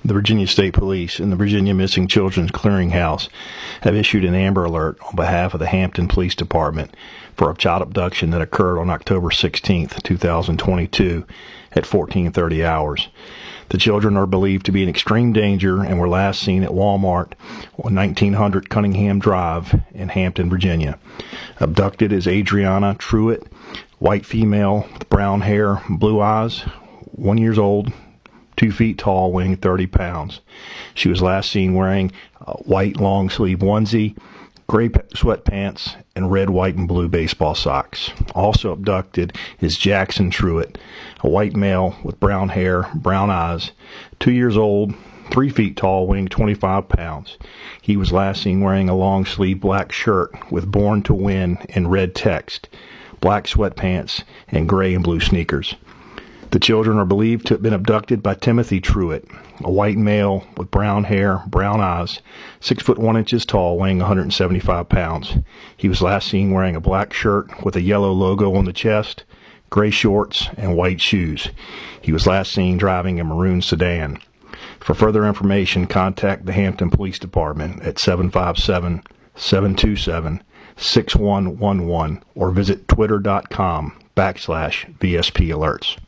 the Virginia State Police and the Virginia Missing Children's Clearinghouse have issued an Amber Alert on behalf of the Hampton Police Department for a child abduction that occurred on October 16th, 2022 at 14:30 hours. The children are believed to be in extreme danger and were last seen at Walmart on 1900 Cunningham Drive in Hampton, Virginia. Abducted is Adriana Truitt, white female with brown hair, blue eyes, 1 year old, 2 feet tall, weighing 30 pounds. She was last seen wearing a white long-sleeve onesie, gray sweatpants, and red, white, and blue baseball socks. Also abducted is Jackson Truitt, a white male with brown hair, brown eyes, 2 years old, 3 feet tall, weighing 25 pounds. He was last seen wearing a long-sleeve black shirt with "Born to Win" in red text, black sweatpants, and gray and blue sneakers. The children are believed to have been abducted by Timothy Truitt, a white male with brown hair, brown eyes, 6 foot 1 inches tall, weighing 175 pounds. He was last seen wearing a black shirt with a yellow logo on the chest, gray shorts, and white shoes. He was last seen driving a maroon sedan. For further information, contact the Hampton Police Department at 757-727-6111 or visit twitter.com/VSP alerts.